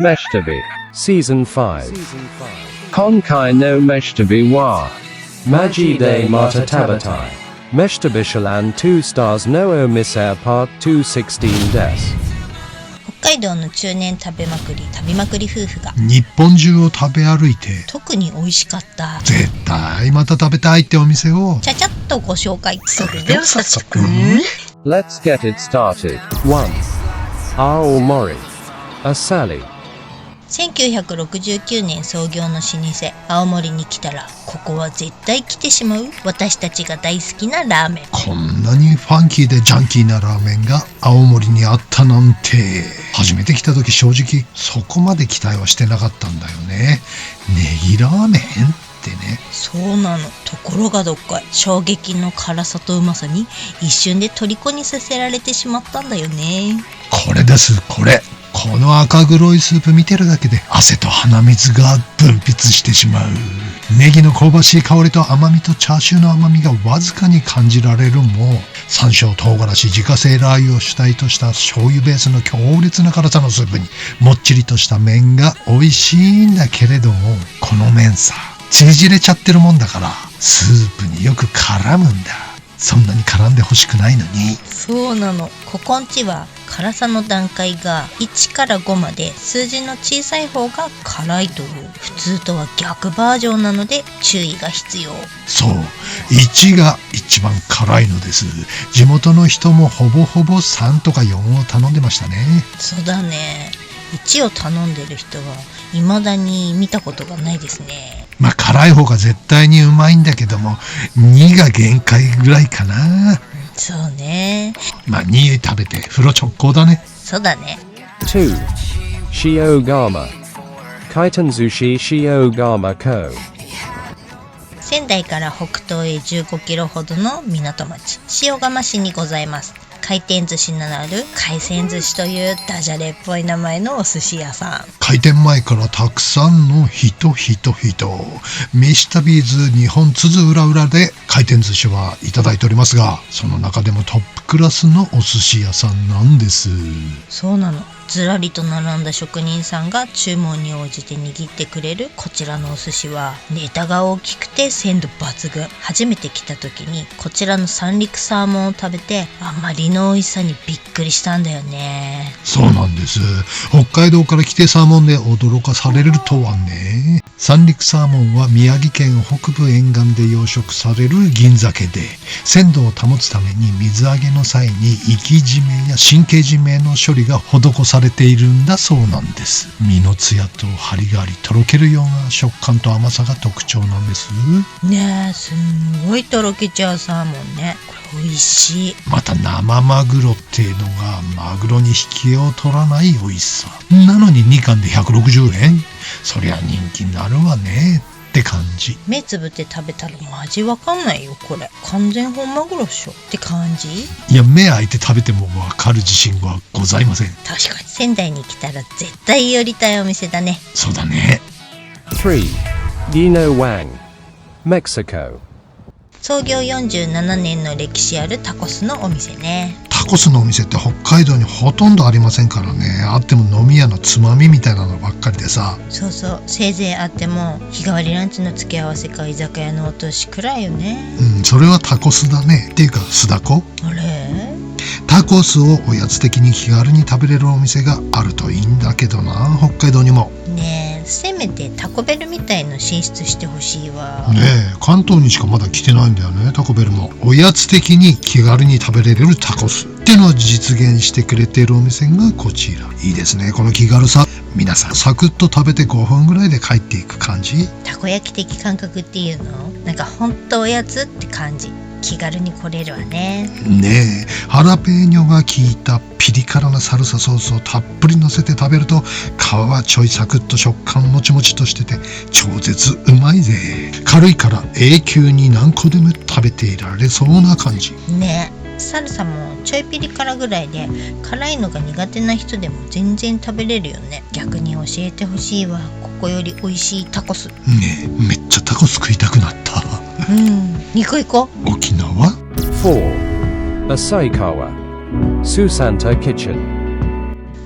Meshtabi Season 5 Konkai no Meshtabi wa Maji de Matatabatai Meshtabishalan 2 stars no Omisair Part 216 des 北海道の中年食べまくり夫婦が日本中を食べ歩いて特に美味しかった絶対また食べたいってお店をちゃちゃっとご紹介。それでは早速Let's get it started. 1. Aomori Asali 1969年創業の老舗青森に来たらここは絶対来てしまう私たちが大好きなラーメン。こんなにファンキーでジャンキーなラーメンが青森にあったなんて。初めて来た時正直そこまで期待はしてなかったんだよね。ネギラーメンってね。そうなの。ところがどっかい衝撃の辛さとうまさに一瞬で虜にさせられてしまったんだよね。これですこれ。この赤黒いスープ見てるだけで汗と鼻水が分泌してしまう。ネギの香ばしい香りと甘みとチャーシューの甘みがわずかに感じられるも山椒唐辛子自家製ラー油を主体とした醤油ベースの強烈な辛さのスープにもっちりとした麺が美味しいんだけれども、この麺さ縮れちゃってるもんだからスープによく絡むんだ。そんなに絡んでほしくないのに。そうなの。ここんちは辛さの段階が1から5まで数字の小さい方が辛いという普通とは逆バージョンなので注意が必要。そう1が一番辛いのです。地元の人もほぼほぼ3とか4を頼んでましたね。そうだね。1を頼んでる人は未だに見たことがないですね。まあ辛い方が絶対にうまいんだけども2が限界ぐらいかな。そうね。まあ2食べて風呂直行だね。そうだね。 2. Shiogama Kaitenzushi Shiogama Ko 仙台から北東へ15キロほどの港町塩釜市にございます。回転寿司ならぬ海鮮寿司というダジャレっぽい名前のお寿司屋さん。開店前からたくさんの人飯旅図日本津々浦々で回転寿司はいただいておりますが、その中でもトップクラスのお寿司屋さんなんです。そうなの。ずらりと並んだ職人さんが注文に応じて握ってくれるこちらのお寿司はネタが大きくて鮮度抜群。初めて来た時にこちらの三陸サーモンを食べてあまりの美味しさにびっくりしたんだよね。そうなんです。北海道から来てサーモンで驚かされるとはね。三陸サーモンは宮城県北部沿岸で養殖される銀鮭で鮮度を保つために水揚げの際に活き締めや神経締めの処理が施されているんだそうなんです。身のツヤと張りがありとろけるような食感と甘さが特徴なんです。ねえ、すんごいとろけちゃうサーモンね。これ美味しい。また生マグロっていうのがマグロに引けを取らない美味しさなのに2貫で160円。そりゃ人気になるわねって感じ。目つぶって食べたらマジわかんないよ。これ完全本マグロっしょって感じ。いや目開いて食べてもわかる自信はございません。確かに仙台に来たら絶対寄りたいお店だね。そうだね。 3. Dino Wang Mexico 創業47年の歴史あるタコスのお店ね。タコスのお店って北海道にほとんどありませんからね。あっても飲み屋のつまみみたいなのばっかりでさ。そうそう。せいぜいあっても日替わりランチの付け合わせか居酒屋のお通しくらいよね。それはタコスだね。っていうか酢だこ。あれタコスをおやつ的に気軽に食べれるお店があるといいんだけどな、北海道にも。ねえ、せめてタコベルみたいの進出してほしいわ。ねえ、関東にしかまだ来てないんだよね、タコベルも。おやつ的に気軽に食べれるタコスってのを実現してくれているお店がこちら。いいですね、この気軽さ。皆さんサクッと食べて5分ぐらいで帰っていく感じ。たこ焼き的感覚っていうのなんかほんとおやつって感じ。気軽に来れるわね。ねえ、ハラペーニョが効いたピリ辛なサルサソースをたっぷり乗せて食べると皮はちょいサクッと食感もちもちとしてて超絶うまいぜ。軽いから永久に何個でも食べていられそうな感じね。サルサもちょいピリ辛ぐらいで辛いのが苦手な人でも全然食べれるよね。逆に教えてほしいわ、ここより美味しいタコス。ねえ、めっちゃタコス食いたくなった。2個行こう。沖縄。 4. Asaikawa Susanta Kitchen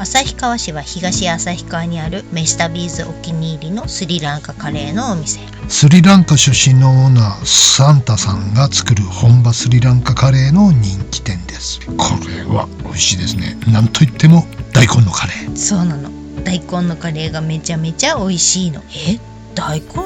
旭川市は東旭川にあるメシタビーズお気に入りのスリランカカレーのお店。スリランカ出身のオーナーサンタさんが作る本場スリランカカレーの人気店です。これは美味しいですね。なんといっても大根のカレー。そうなの、大根のカレーがめちゃめちゃ美味しいの。大根の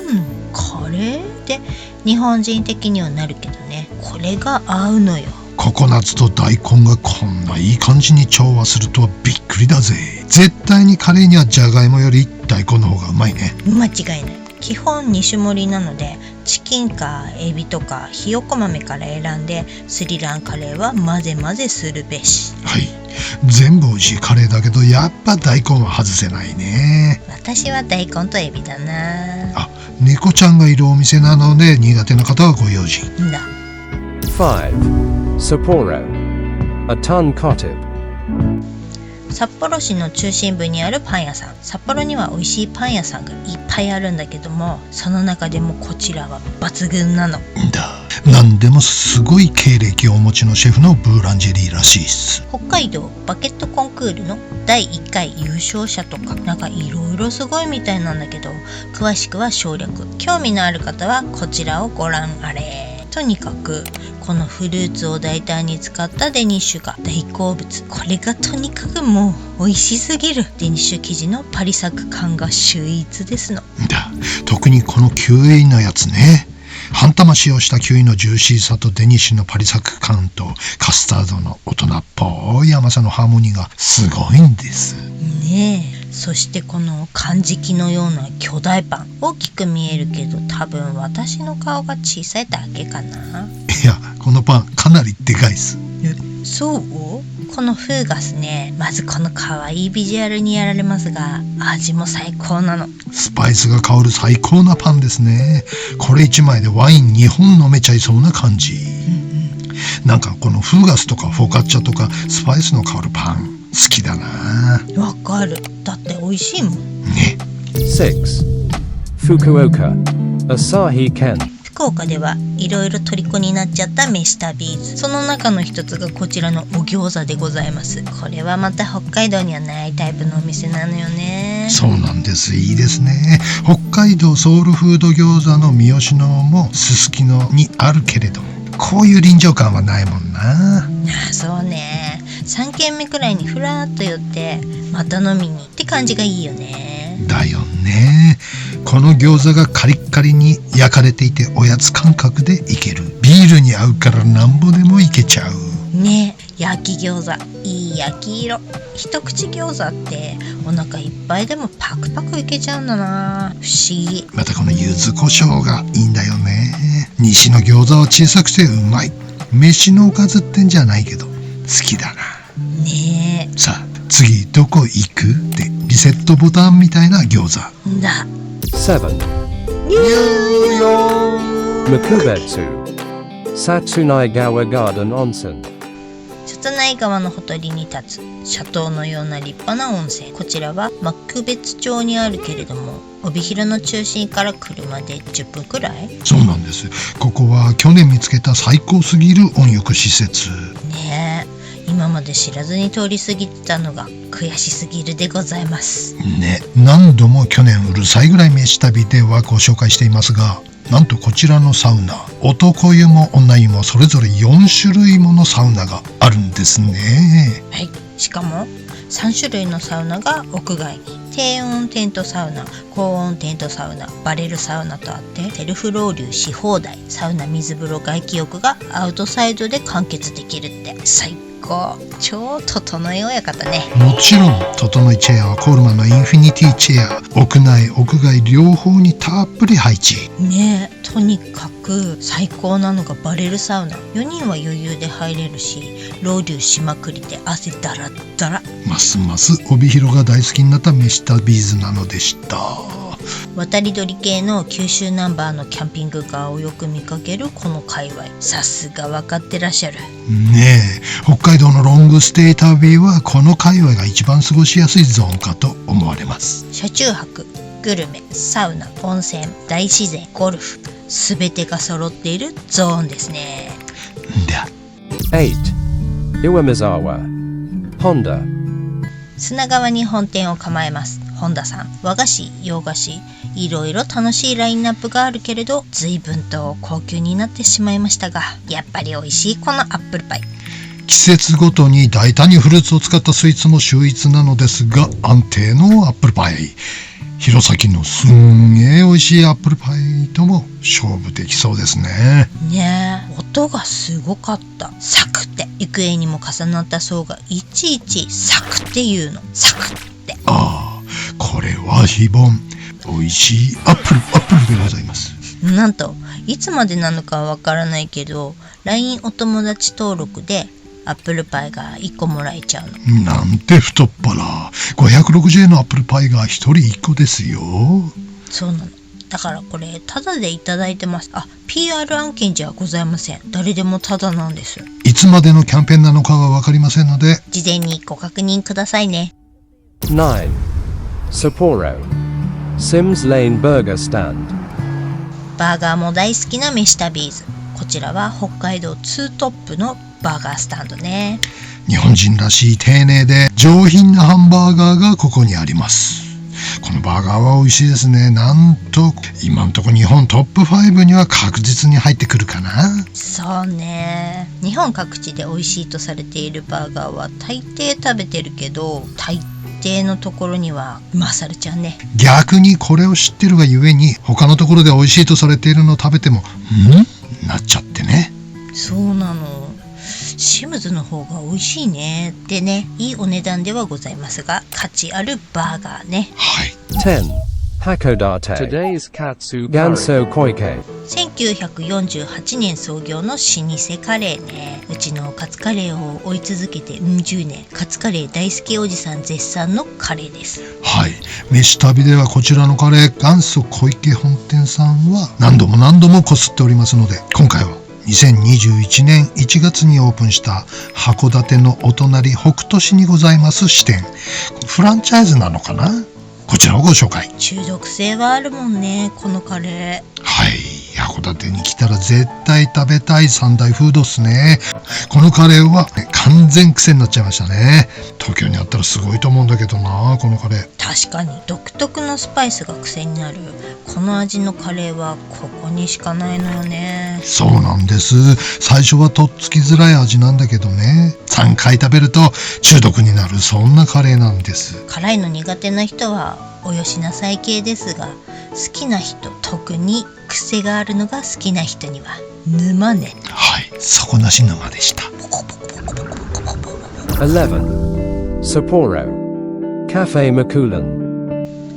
カレーって日本人的にはなるけどね、これが合うのよ。ココナッツと大根がこんないい感じに調和するとはびっくりだぜ。絶対にカレーにはじゃがいもより大根の方がうまいね。間違いない。基本2種盛りなので、チキンかエビとかひよこ豆から選んで、スリランカレーは混ぜ混ぜするべし。はい、全部美味しいカレーだけどやっぱ大根は外せないね。私は大根とエビだな。あ、猫ちゃんがいるお店なので苦手な方はご用心。だ。5. Sapporo, a tonkotib. 札幌市の中心部にあるパン屋さん。札幌には美味しいパン屋さんがいっぱいあるんだけども、その中でもこちらは抜群なの。なんでもすごい経歴をお持ちのシェフのブーランジェリーらしいっす。北海道バケットコンクールの第1回優勝者とか、なんかいろいろすごいみたいなんだけど、詳しくは省略。興味のある方はこちらをご覧あれ。とにかくこのフルーツを大胆に使ったデニッシュが大好物。これがとにかくもう美味しすぎる。デニッシュ生地のパリサク感が秀逸ですの。特にこのキウイのやつね。半玉使用したキウイのジューシーさとデニッシュのパリサク感とカスタードの大人っぽい甘さのハーモニーがすごいんですねえ。そしてこの漢字機のような巨大パン、大きく見えるけど多分私の顔が小さいだけかな。いや、このパンかなりでかいっす。そう？このフーガスね、まずこの可愛いビジュアルにやられますが、味も最高なの。スパイスが香る最高なパンですね。これ1枚でワイン2本飲めちゃいそうな感じ。なんかこのフーガスとかフォカッチャとかスパイスの香るパン好きだな。わかる。だって美味しいもんね。6. Fukuoka, Asahi Ken. 福岡ではいろいろ虜になっちゃったメシタビーズ。その中の一つがこちらのお餃子でございます。これはまた北海道にはないタイプのお店なのよね。そうなんです。いいですね。北海道ソウルフード餃子の三好のもすすきのにあるけれども、こういう臨場感はないもんな。そうね。3軒目くらいにふらっと寄ってまた飲みにって感じがいいよね。だよね。この餃子がカリッカリに焼かれていておやつ感覚でいける。ビールに合うからなんぼでもいけちゃうね。焼き餃子いい焼き色。一口餃子ってお腹いっぱいでもパクパクいけちゃうんだな。不思議。またこの柚子胡椒がいいんだよね。西の餃子は小さくてうまい。飯のおかずってんじゃないけど好きだな。ねえ。さあ次どこ行くってリセットボタンみたいな餃子だ。7. ニューヨー Makubetsu, Satsunaigawa Garden Onsen. 瀬戸内川のほとりに立つ斜塔のような立派な温泉。こちらは幕別町にあるけれども、帯広の中心から車で10分くらい。そうなんです。ここは去年見つけた最高すぎる温浴施設ねえ。今まで知らずに通り過ぎてたのが悔しすぎるでございますね。何度も去年うるさいぐらい飯旅ではご紹介していますが、なんとこちらのサウナ、男湯も女湯もそれぞれ4種類ものサウナがあるんですね。はい。しかも3種類のサウナが屋外に。低温テントサウナ、高温テントサウナ、バレルサウナとあって、セルフロウリュし放題。サウナ水風呂外気浴がアウトサイドで完結できるって最高。超整えようやかったね。もちろん整いチェアはコールマンのインフィニティチェア、屋内屋外両方にたっぷり配置ねえ。とにかく最高なのがバレルサウナ。4人は余裕で入れるし、ロウリュしまくりで汗だらだら。ますます帯広が大好きになったメシタビーズなのでした。渡り鳥系の九州ナンバーのキャンピングカーをよく見かけるこの界隈。さすが分かってらっしゃるねえ。北海道のロングステイ旅はこの界隈が一番過ごしやすいゾーンかと思われます。車中泊、グルメ、サウナ、温泉、大自然、ゴルフ、すべてが揃っているゾーンですね。だ。 8. Iwamizawa, Honda. 砂川に本店を構えます本田さん。和菓子、洋菓子、いろいろ楽しいラインナップがあるけれど、随分と高級になってしまいましたが、やっぱり美味しいこのアップルパイ。季節ごとに大胆にフルーツを使ったスイーツも秀逸なのですが、安定のアップルパイ。弘前のすんげえ美味しいアップルパイとも勝負できそうですね。ねえ、音がすごかった。サクって。幾重にも重なった層がいちいちサクっていうの。サクって。ああ、これは非凡。美味しいアップルでございます。なんと、いつまでなのかはわからないけど、LINE お友達登録でアップルパイが1個もらえちゃうの。なんて太っ腹。560円のアップルパイが1人1個ですよ。そうなの。だからこれタダでいただいてます。PR 案件じゃございません。誰でもタダなんです。いつまでのキャンペーンなのかはわかりませんので、事前にご確認くださいね。9. Sapporo Sims Lane Burger Stand。 バーガーも大好きな飯田ビーズ。こちらは北海道ツートップのバーガースタンドね。日本人らしい丁寧で上品なハンバーガーがここにあります。このバーガーは美味しいですね。なんと今のところ日本トップ5には確実に入ってくるかな。そうね。日本各地で美味しいとされているバーガーは大抵食べてるけど、大抵のところには勝るちゃうね。逆にこれを知ってるがゆえに他のところで美味しいとされているのを食べてもなっちゃってね。そうなの。シムズの方が美味しいね。でね、いいお値段ではございますが、価値あるバーガーね。はい。10. Hakodate Today's Katsu Ganso Koike。 1948年創業の老舗カレーね。うちのカツカレーを追い続けて10年。カツカレー大好きおじさん絶賛のカレーです。はい。飯旅ではこちらのカレー元祖小池本店さんは何度もこすっておりますので、今回は2021年1月にオープンした函館のお隣北斗市にございます支店、フランチャイズなのかな、こちらをご紹介。中毒性はあるもんね、このカレー。はい、函館に来たら絶対食べたい三大フードっすね。このカレーは完全癖になっちゃいましたね。東京にあったらすごいと思うんだけどな、このカレー。確かに独特のスパイスが癖になるこの味のカレーはここにしかないのよね。そうなんです。最初はとっつきづらい味なんだけどね、3回食べると中毒になる、そんなカレーなんです。辛いの苦手な人はおよしなさい系ですが、好きな人、特に癖があるのが好きな人には沼ね。はい、底なし沼でした。11. Sapporo Cafe Makulan。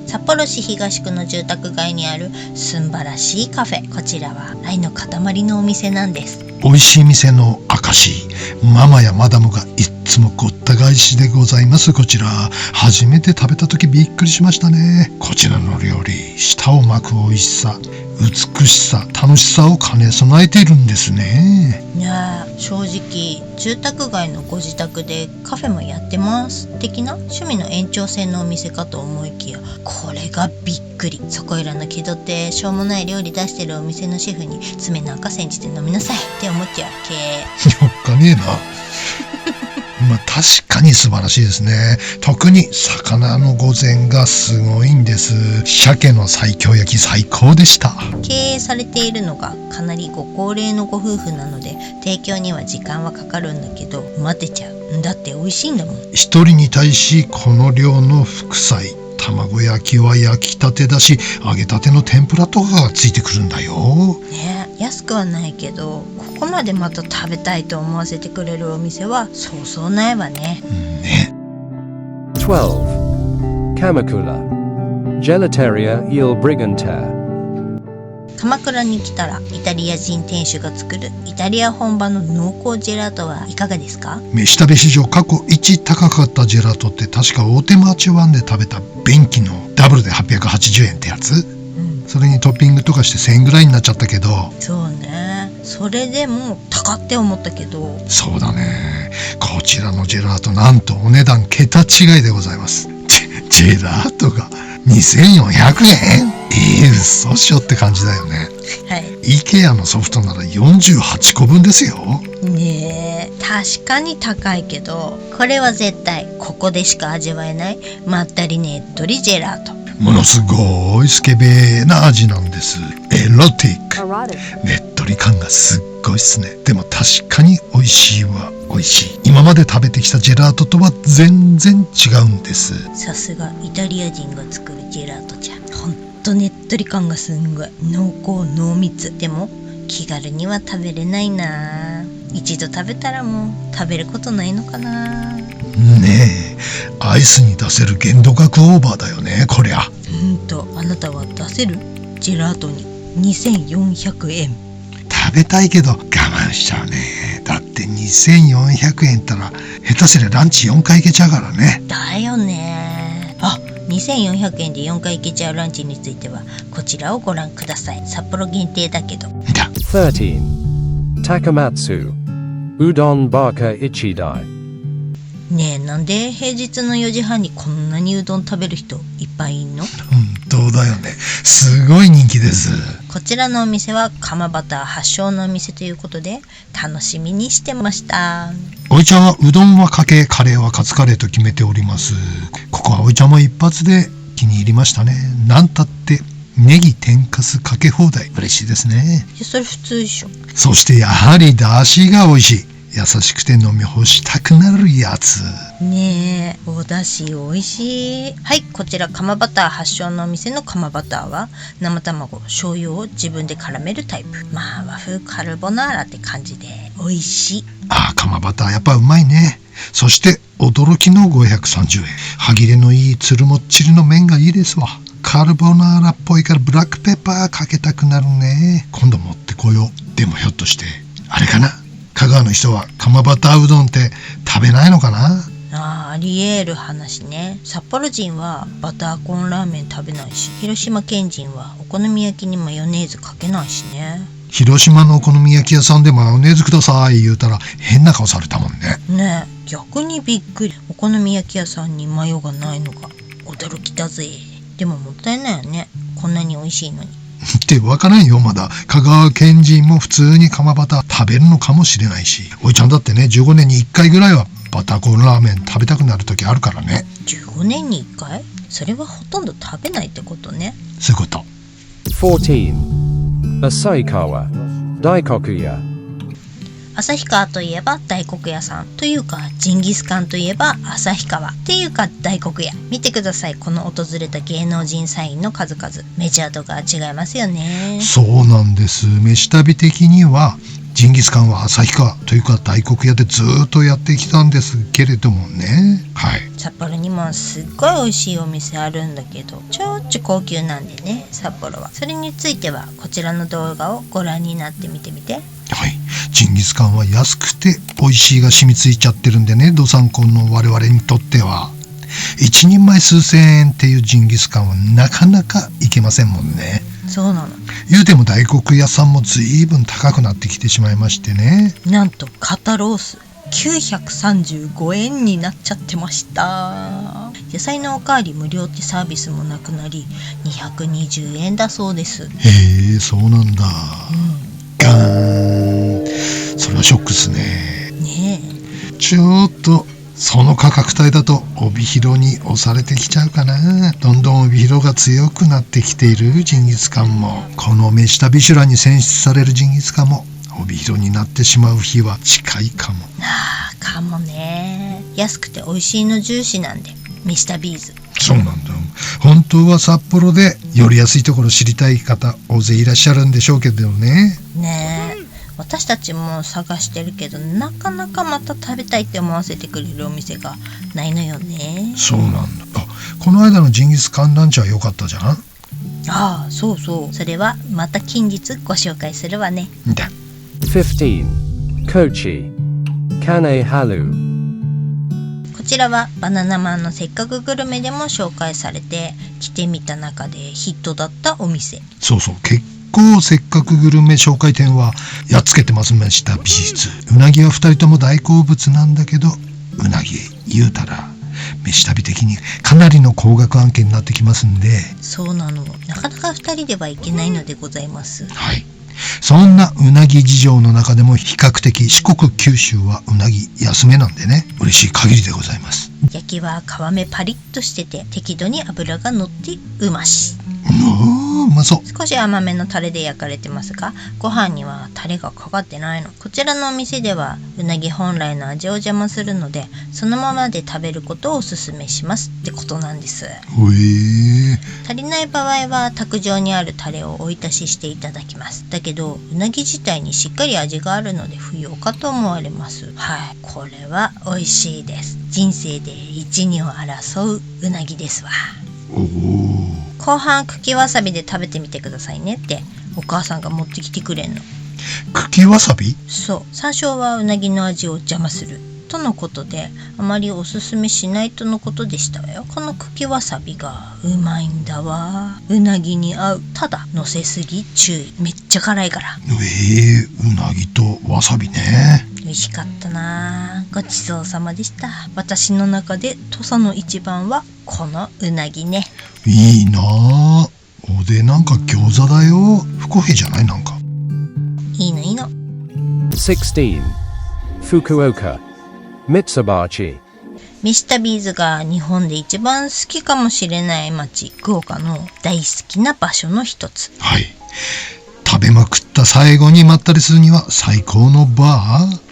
札幌市東区の住宅街にあるすんばらしいカフェ。こちらは愛の塊のお店なんです。美味しい店の証、ママやマダムがいっつもごった返しでございます。こちら初めて食べた時びっくりしましたね。こちらの料理、舌を巻く美味しさ、美しさ、楽しさを兼ね備えているんですね。いや正直住宅街のご自宅でカフェもやってます的な趣味の延長線のお店かと思いきや、これがびっくり。そこいらの気取ってしょうもない料理出してるお店のシェフに爪なんか煎じて飲みなさいって思っちゃう系。よっかねえな。まあ確かに素晴らしいですね。特に魚の御膳がすごいんです。鮭の西京焼き最高でした。経営されているのがかなりご高齢のご夫婦なので、提供には時間はかかるんだけど待てちゃう。だって美味しいんだもん。一人に対しこの量の副菜、卵焼きは焼きたてだし、揚げたての天ぷらとかがついてくるんだよ。ね、安くはないけどここまでまた食べたいと思わせてくれるお店はそうそうないわね。ね。12. Kamakura Gelateria Il Brigante。 鎌倉に来たらイタリア人店主が作るイタリア本場の濃厚ジェラートはいかがですか？飯食べ史上過去一高かったジェラートって確か大手町湾で食べた便器のダブルで880円ってやつ、それにトッピングとかして1000円ぐらいになっちゃったけど。そうね、それでも高って思ったけど。そうだね、こちらのジェラートなんとお値段桁違いでございます。ジェラートが2400円。嘘っしょって感じだよね。はい。IKEA のソフトなら48個分ですよ。ねえ、確かに高いけど、これは絶対ここでしか味わえないまったりねっとりジェラート。ものすごいスケベな味なんです。エロティック。ねっとり感がすっごいっすね。でも確かに美味しいは美味しい。今まで食べてきたジェラートとは全然違うんです。さすがイタリア人が作るジェラートじゃん。ほんとねっとり感がすんごい濃厚濃密。でも気軽には食べれないな。一度食べたらもう食べることないのかな。ねえ、アイスに出せる限度額オーバーだよね、こりゃ。あなたは出せる？ジェラートに2400円。食べたいけど我慢しちゃうね。だって2400円ったら下手すりゃランチ4回いけちゃうからね。だよね。2400円で4回いけちゃうランチについてはこちらをご覧ください。札幌限定だけど。だ。13. Takamatsu Udon Baka Ichidai。ねえ、なんで平日の4時半にこんなにうどん食べる人いっぱいいんの？本当だよね。すごい人気です。こちらのお店は釜バター発祥のお店ということで楽しみにしてました。おいちゃんはうどんはかけ、カレーはカツカレーと決めております。ここはおいちゃんも一発で気に入りましたね。なんたってネギ天かすかけ放題。嬉しいですね。いや、それ普通でしょ。そしてやはり出汁が美味しい。優しくて飲み干したくなるやつ。ねえ、お出汁美味しい。はい、こちら釜バター発祥のお店の釜バターは生卵、醤油を自分で絡めるタイプ。まあ和風カルボナーラって感じで美味しい。釜バターやっぱうまいね。そして驚きの530円。歯切れのいいつるもっちりの麺がいいですわ。カルボナーラっぽいからブラックペッパーかけたくなるね。今度持ってこよう。でもひょっとしてあれかな、香川の人は釜バターうどんって食べないのかな。ありえる話ね。札幌人はバターコーンラーメン食べないし、広島県人はお好み焼きにマヨネーズかけないしね。広島のお好み焼き屋さんでマヨネーズください言うたら変な顔されたもんね。ねえ、逆にびっくり。お好み焼き屋さんにマヨがないのが驚きだぜ。でももったいないよね、こんなに美味しいのに。ってわからんよ。まだ香川県人も普通に釜バター食べるのかもしれないし、おいちゃんだってね、15年に1回ぐらいはバターコーンラーメン食べたくなる時あるからね。15年に1回？それはほとんど食べないってことね。そういうこと。14. Asahikawa Daikokuya。旭川といえば大黒屋さんというか、ジンギスカンといえば旭川っていうか大黒屋。見てください、この訪れた芸能人サインの数々。メジャー度が違いますよね。そうなんです。飯旅的にはジンギスカンは旭川というか大黒屋でずっとやってきたんですけれどもね。はい。札幌にもすっごい美味しいお店あるんだけど、ちょっちゅ高級なんでね、札幌は。それについてはこちらの動画をご覧になってみてみて。はい。ジンギスカンは安くて美味しいが染みついちゃってるんでね、道産子の我々にとっては一人前数千円っていうジンギスカンはなかなかいけませんもんね。そうなの。言うても大黒屋さんも随分高くなってきてしまいましてね。なんと肩ロース935円になっちゃってました。野菜のおかわり無料ってサービスもなくなり220円だそうです。へえ、そうなんだ。ガーン。それはショックっすね。ねえ。ちょっとその価格帯だと帯広に押されてきちゃうかな。どんどん帯広が強くなってきているジンギスカンも、この飯旅修羅に選出されるジンギスカンも帯広になってしまう日は近いかも。かもね。安くて美味しいの重視なんで、ミスタービーズ。そうなんだ。本当は札幌でより安いところ知りたい方大勢いらっしゃるんでしょうけどね。ねえ、私たちも探してるけどなかなかまた食べたいって思わせてくれるお店がないのよね。そうなんだ。この間のジンギスカンランチは良かったじゃん。そうそう。それはまた近日ご紹介するわね。だ。15. Kochi Kane Halu。こちらはバナナマンのせっかくグルメでも紹介されて来てみた中でヒットだったお店。そうそう、結構せっかくグルメ紹介店はやっつけてますました美術。うなぎは2人とも大好物なんだけど、うなぎ言うたら飯旅的にかなりの高額案件になってきますんで。そうなの。なかなか2人では行けないのでございます。はい。そんなうなぎ事情の中でも比較的四国九州はうなぎ安めなんでね、嬉しい限りでございます。焼きは皮目パリッとしてて適度に脂が乗ってうまし。うまそう。少し甘めのタレで焼かれてますが、ご飯にはタレがかかってないの。こちらのお店ではうなぎ本来の味を邪魔するので、そのままで食べることをおすすめしますってことなんです。足りない場合は卓上にあるタレをお足ししていただきます。だけどうなぎ自体にしっかり味があるので不要かと思われます。はい、これは美味しいです。人生で一二を争ううなぎですわ。後半茎わさびで食べてみてくださいねってお母さんが持ってきてくれんの。茎わさび？そう、山椒はうなぎの味を邪魔するとのことで、あまりおすすめしないとのことでしたわよ。この茎わさびがうまいんだわ。うなぎに合う。ただ乗せすぎ注意。めっちゃ辛いから。うなぎとわさびね。美味しかったな。ごちそうさまでした。私の中で土佐の一番はこのうなぎね。いいなあ。おでなんか餃子だよ。不公平じゃない？なんかいいのいいの。16. Fukuoka Mitsubachi。 ミスタービーズが日本で一番好きかもしれない町、福岡の大好きな場所の一つ。はい。食べまくった最後にまったりするには最高のバー。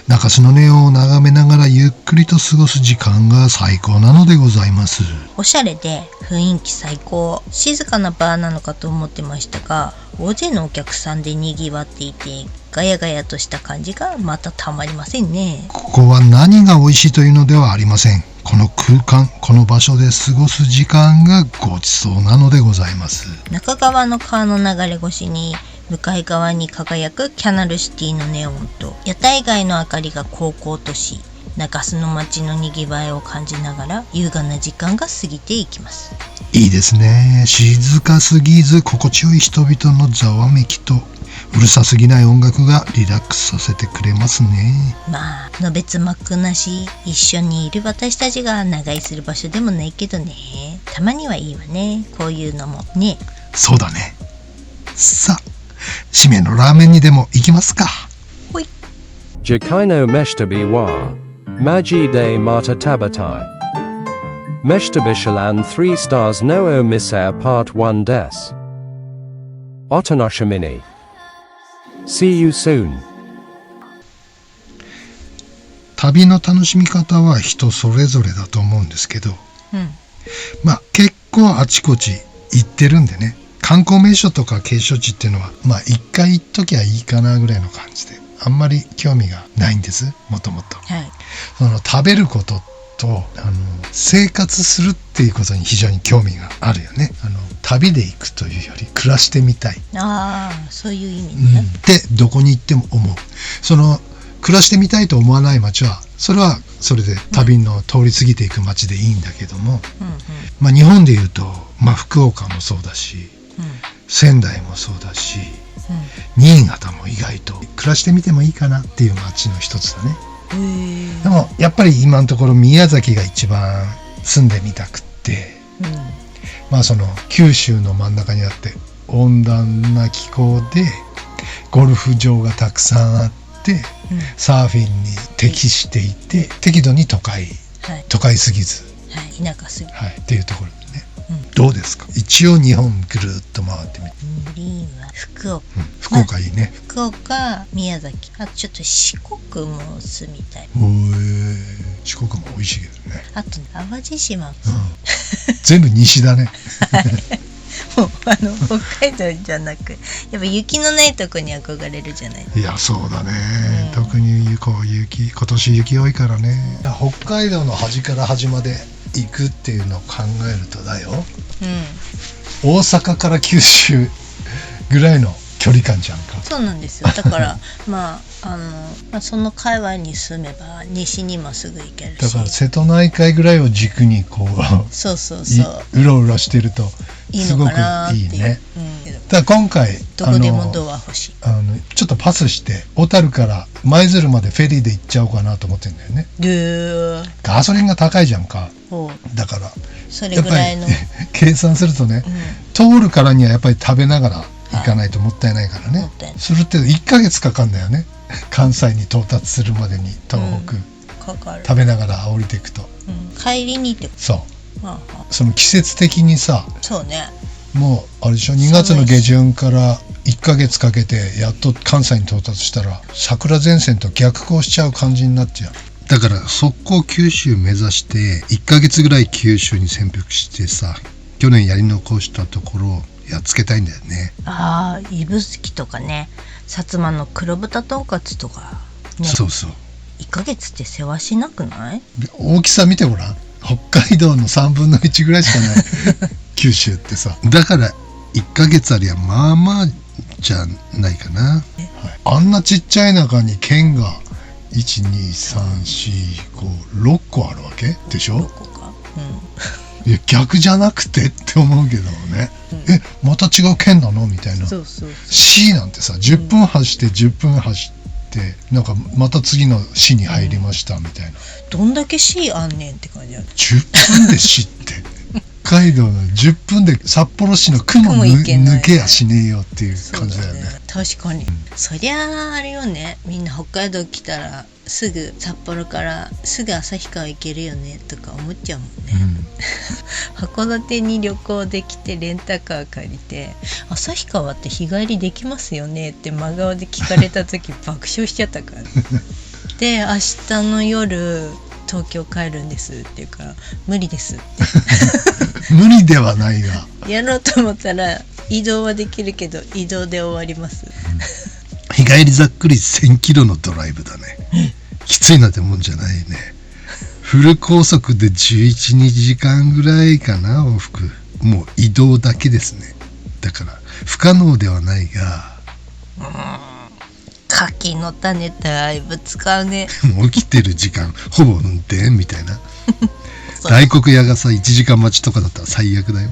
中洲のネオンを眺めながらゆっくりと過ごす時間が最高なのでございます。おしゃれで雰囲気最高。静かなバーなのかと思ってましたが、大勢のお客さんで賑わっていて、ガヤガヤとした感じがまたたまりませんね。ここは何が美味しいというのではありません。この空間、この場所で過ごす時間がごちそうなのでございます。中川の川の流れ越しに向かい側に輝くキャナルシティのネオンと屋台街の明かりが煌々とし、中洲の街のにぎわいを感じながら優雅な時間が過ぎていきます。いいですね。静かすぎず心地よい人々のざわめきとうるさすぎない音楽がリラックスさせてくれますね。まあのべつ幕なし、一緒にいる私たちが長居する場所でもないけどね、たまにはいいわね、こういうのもね。そうだね。さあ締めのラーメンにでも行きますか。ほい。 Jikai no meshtabi wa Maji de Mata Tabatai Meshtabishalan 3 stars no o misair part 1 des Otonoshimini. See you soon. 旅の楽しみ方は人それぞれだと思うんですけど、まあ結構あちこち行ってるんでね、観光名所とか景勝地っていうのはまあ一回行っときゃいいかなぐらいの感じで、あんまり興味がないんです、もともと。はい。その食べることと生活するっていうことに非常に興味があるよね。旅で行くというより暮らしてみたい。ああ、そういう意味ね。でどこに行っても思う。その暮らしてみたいと思わない街はそれはそれで旅の通り過ぎていく街でいいんだけども、まあ日本でいうと、まあ福岡もそうだし、仙台もそうだし、新潟も意外と暮らしてみてもいいかなっていう街の一つだね。でもやっぱり今のところ宮崎が一番住んでみたくって、まあその九州の真ん中にあって温暖な気候でゴルフ場がたくさんあって、サーフィンに適していて適度に都会すぎず、田舎すぎず、っていうところでね、どうですか。一応日本ぐるっと回ってみて。グリーンは福岡、福岡いいね。福岡、宮崎、あとちょっと四国も住みたい。四国も美味しいけどね。あと淡路島も、全部西だね。もう北海道じゃなく、やっぱ雪のないとこに憧れるじゃない。いやそうだね、特に今年雪多いからね。北海道の端から端まで行くっていうのを考えるとだよ、大阪から九州ぐらいの距離感じゃんか。そうなんですよ。だからまあその界隈に住めば西にもすぐ行けるし、だから瀬戸内海ぐらいを軸にこうそううろうろしてるとすごくいいね。だから今回どこでもドア欲しい。ちょっとパスして小樽から舞鶴までフェリーで行っちゃおうかなと思ってんだよね。ガソリンが高いじゃんか。だからそれぐらいの計算するとね、通るからにはやっぱり食べながら行かないともったいないからね。もったいないするって1ヶ月かかんだよね。関西に到達するまでに東北、かかる、食べながら降りていくと。帰りにってこそう。と、その季節的にさ、そうね。もうあれでしょ、2月の下旬から1ヶ月かけてやっと関西に到達したら桜前線と逆行しちゃう感じになっちゃう。だから速攻九州目指して1ヶ月ぐらい九州に潜伏してさ、去年やり残したところをやっつけたいんだよね。ああ、指宿とかね、薩摩の黒豚とんかつとか、ね、そうそう。1ヶ月って世話しなくない？大きさ見てごらん。北海道の3分の1ぐらいしかない九州ってさ。だから1ヶ月ありゃまあまあじゃないかな、はい、あんなちっちゃい中に県が12345個あるわけでしょ。6個か、いや逆じゃなくてって思うけどね、また違う県なのみたいな。そうそうそう。 C なんてさ10分走って10分走ってなんかまた次の市に入りましたみたいな、どんだけ C あんねんって感じある。10分で市って北海道の10分で札幌市の雲行けない抜けやしねえよっていう感じだよね。確かに、そりゃああれよね、みんな北海道来たらすぐ札幌からすぐ旭川行けるよねとか思っちゃうもんね、函館に旅行できてレンタカー借りて旭川って日帰りできますよねって真顔で聞かれた時爆笑しちゃったからで明日の夜東京帰るんですって言うから無理ですって無理ではないがやろうと思ったら移動はできるけど移動で終わります、日帰りざっくり1000キロのドライブだね。きついなってもんじゃないね。フル高速で11、2時間ぐらいかな往復。もう移動だけですね。だから不可能ではないが、柿の種だいぶ使うね。もう起きてる時間ほぼ運転みたいな大黒屋がさ1時間待ちとかだったら最悪だよ。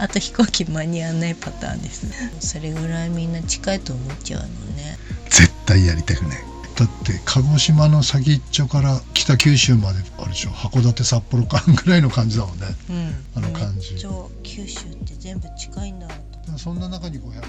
あと飛行機間に合わないパターンです。それぐらいみんな近いと思っちゃうのね。絶対やりたくない。だって鹿児島の先っちょから北九州まであれでしょ、函館札幌間ぐらいの感じだもんね、あの感じ。めっちゃ九州って全部近いんだと。そんな中に500万